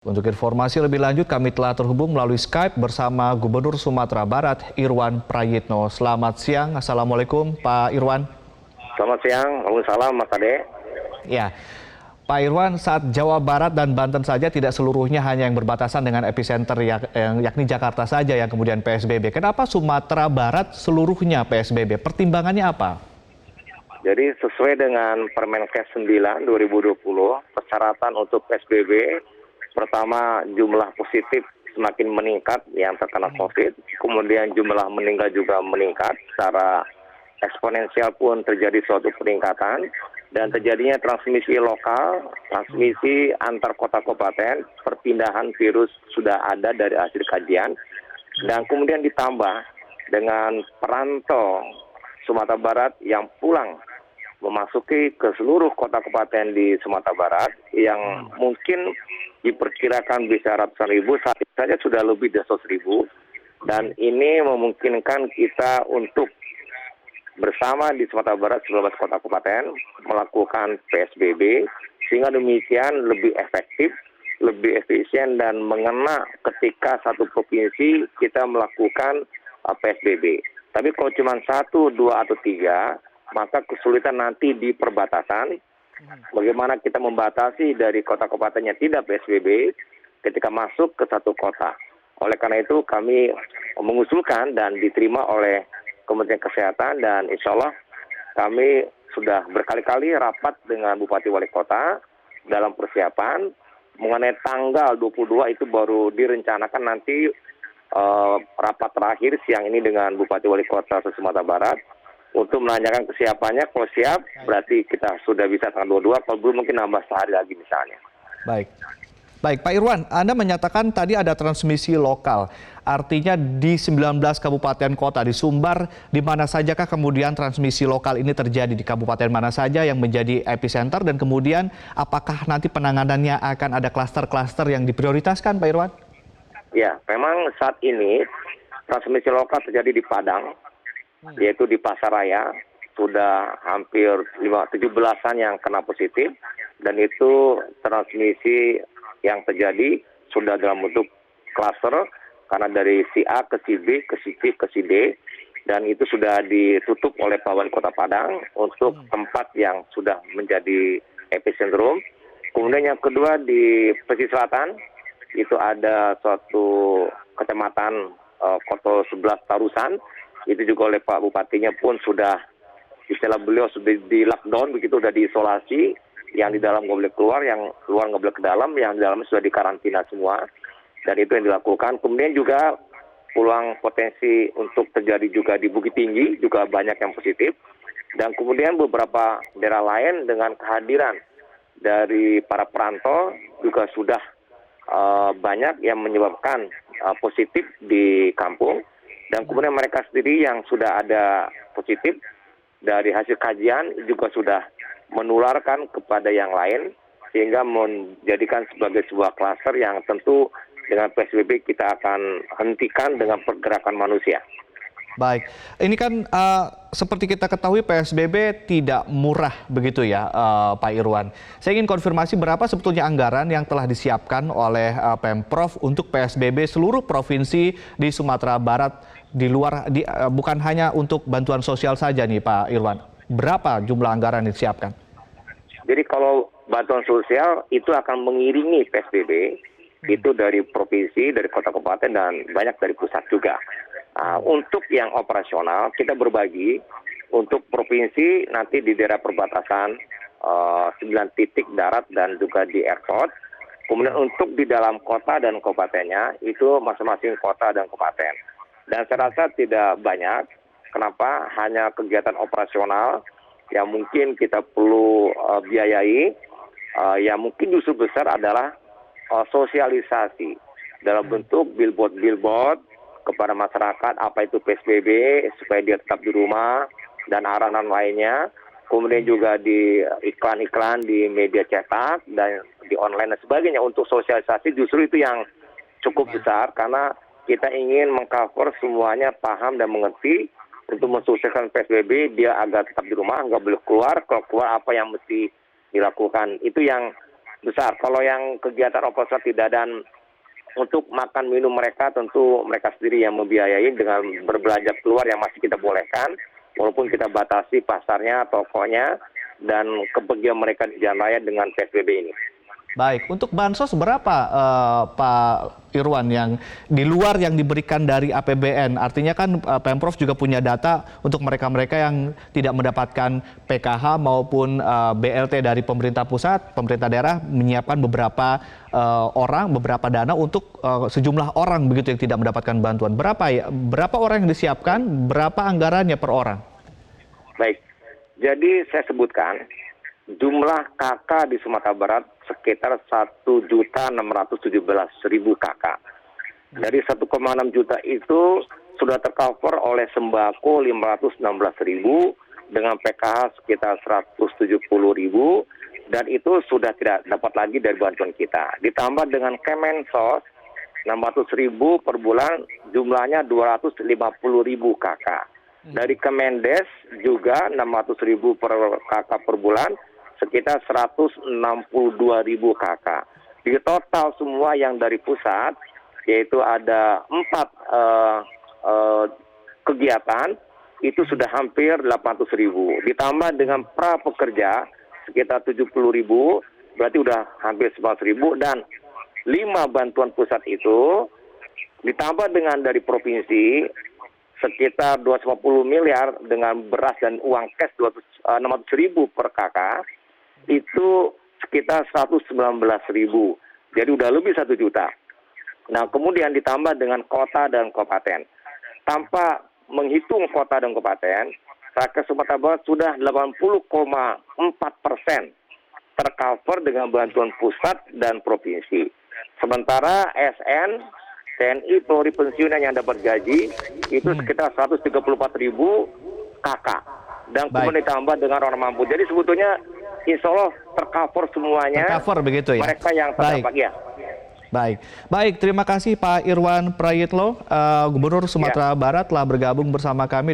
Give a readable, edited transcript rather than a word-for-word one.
Untuk informasi lebih lanjut, kami telah terhubung melalui Skype bersama Gubernur Sumatera Barat, Irwan Prayitno. Selamat siang, Assalamualaikum Pak Irwan. Selamat siang, waalaikumsalam Mas Ade. Ya, Pak Irwan, saat Jawa Barat dan Banten saja tidak seluruhnya hanya yang berbatasan dengan epicenter yakni Jakarta saja yang kemudian PSBB. Kenapa Sumatera Barat seluruhnya PSBB? Pertimbangannya apa? Jadi sesuai dengan Permenkes 9 2020, persyaratan untuk PSBB, pertama jumlah positif semakin meningkat yang terkena COVID, kemudian jumlah meninggal juga meningkat secara eksponensial pun terjadi suatu peningkatan, dan terjadinya transmisi lokal, transmisi antar kota kabupaten, perpindahan virus sudah ada dari hasil kajian, dan kemudian ditambah dengan perantau Sumatera Barat yang pulang memasuki ke seluruh kota kabupaten di Sumatera Barat yang mungkin diperkirakan bisa ratusan ribu, saat ini saja sudah lebih dari 100 ribu, dan ini memungkinkan kita untuk bersama di Sumatera Barat 19 kota kabupaten melakukan PSBB sehingga demikian lebih efektif, lebih efisien dan mengena ketika satu provinsi kita melakukan PSBB. Tapi kalau cuma 1, 2, atau 3, maka kesulitan nanti di perbatasan. Bagaimana kita membatasi dari kota kabupatennya tidak PSBB ketika masuk ke satu kota. Oleh karena itu kami mengusulkan dan diterima oleh Kementerian Kesehatan, dan insya Allah kami sudah berkali-kali rapat dengan Bupati Wali Kota dalam persiapan mengenai tanggal 22 itu baru direncanakan nanti rapat terakhir siang ini dengan Bupati Wali Kota Sumatera Barat untuk menanyakan kesiapannya. Kalau siap berarti kita sudah bisa tanggal 22, kalau belum mungkin nambah sehari lagi misalnya. Baik Pak Irwan, Anda menyatakan tadi ada transmisi lokal, artinya di 19 kabupaten kota di Sumbar, di mana sajakah kemudian transmisi lokal ini terjadi, di kabupaten mana saja yang menjadi epicenter, dan kemudian apakah nanti penanganannya akan ada klaster-klaster yang diprioritaskan Pak Irwan? Ya, memang saat ini transmisi lokal terjadi di Padang, yaitu di Pasaraya, sudah hampir 17-an yang kena positif, dan itu transmisi yang terjadi sudah dalam bentuk klaster, karena dari si A ke si B, ke si C, ke si D, dan itu sudah ditutup oleh Pak Wali Kota Padang untuk tempat yang sudah menjadi epicentrum. Kemudian yang kedua di pesisir selatan, itu ada suatu kecamatan Koto 11 Tarusan, itu juga oleh Pak Bupatinya pun sudah, istilah beliau sudah di lockdown, begitu sudah diisolasi, yang di dalam nggak boleh keluar, yang keluar nggak boleh ke dalam, yang di dalam sudah dikarantina semua, dan itu yang dilakukan. Kemudian juga peluang potensi untuk terjadi juga di Bukit Tinggi, juga banyak yang positif, dan kemudian beberapa daerah lain dengan kehadiran dari para perantau juga sudah banyak yang menyebabkan positif di kampung. Dan kemudian mereka sendiri yang sudah ada positif dari hasil kajian juga sudah menularkan kepada yang lain, sehingga menjadikan sebagai sebuah klaster yang tentu dengan PSBB kita akan hentikan dengan pergerakan manusia. Baik, ini kan seperti kita ketahui PSBB tidak murah begitu ya Pak Irwan. Saya ingin konfirmasi berapa sebetulnya anggaran yang telah disiapkan oleh Pemprov untuk PSBB seluruh provinsi di Sumatera Barat, di luar bukan hanya untuk bantuan sosial saja nih Pak Irwan. Berapa jumlah anggaran yang disiapkan? Jadi kalau bantuan sosial itu akan mengiringi PSBB, itu dari provinsi, dari kota kabupaten, dan banyak dari pusat juga. Untuk yang operasional kita berbagi untuk provinsi nanti di daerah perbatasan 9 titik darat dan juga di airport. Kemudian untuk di dalam kota dan kabupatennya itu masing-masing kota dan kabupaten. Dan saya rasa tidak banyak. Kenapa? Hanya kegiatan operasional yang mungkin kita perlu biayai. Yang mungkin justru besar adalah sosialisasi dalam bentuk billboard kepada masyarakat apa itu PSBB supaya dia tetap di rumah dan arahan lainnya. Kemudian juga di iklan-iklan di media cetak dan di online dan sebagainya untuk sosialisasi, justru itu yang cukup besar karena kita ingin mengcover semuanya paham dan mengerti untuk mensukseskan PSBB, dia agar tetap di rumah, nggak boleh keluar, kalau keluar apa yang mesti dilakukan. Itu yang besar. Kalau yang kegiatan operasional tidak, dan untuk makan minum mereka tentu mereka sendiri yang membiayai dengan berbelanja keluar yang masih kita bolehkan, walaupun kita batasi pasarnya, tokonya, dan kepergian mereka di jalan raya dengan PSBB ini. Baik, untuk bansos berapa Pak Irwan yang di luar yang diberikan dari APBN? Artinya kan Pemprov juga punya data untuk mereka-mereka yang tidak mendapatkan PKH maupun BLT dari pemerintah pusat, pemerintah daerah menyiapkan beberapa orang, beberapa dana untuk sejumlah orang begitu yang tidak mendapatkan bantuan. Berapa orang yang disiapkan, berapa anggarannya per orang? Baik, jadi saya sebutkan jumlah KK di Sumatera Barat sekitar 1.617.000 KK. Dari 1,6 juta itu sudah tercover oleh sembako 516.000 dengan PKH sekitar 170.000, dan itu sudah tidak dapat lagi dari bantuan kita. Ditambah dengan Kemensos 600.000 per bulan, jumlahnya 250.000 KK. Dari Kemendes juga 600.000 per KK per bulan, sekitar 162.000 KK. Di total semua yang dari pusat, yaitu ada 4 kegiatan, itu sudah hampir 800.000. Ditambah dengan pra pekerja sekitar 70.000, berarti udah hampir 900.000, dan 5 bantuan pusat itu ditambah dengan dari provinsi sekitar 250 miliar dengan beras dan uang cash 600.000 per KK, itu sekitar 119.000. Jadi udah lebih 1 juta. Nah, kemudian ditambah dengan kota dan kabupaten. Tanpa menghitung kota dan kabupaten, rakyat Sumatera Barat sudah 80,4% tercover dengan bantuan pusat dan provinsi. Sementara SN, TNI, Polri pensiunan yang dapat gaji itu sekitar 134.000 KK. Dan kemudian ditambah dengan orang mampu. Jadi sebetulnya insya Allah tercover semuanya. Tercover begitu ya? Mereka yang terdampak ya. Baik, terima kasih Pak Irwan Prayitno, Gubernur Sumatera Barat telah bergabung bersama kami.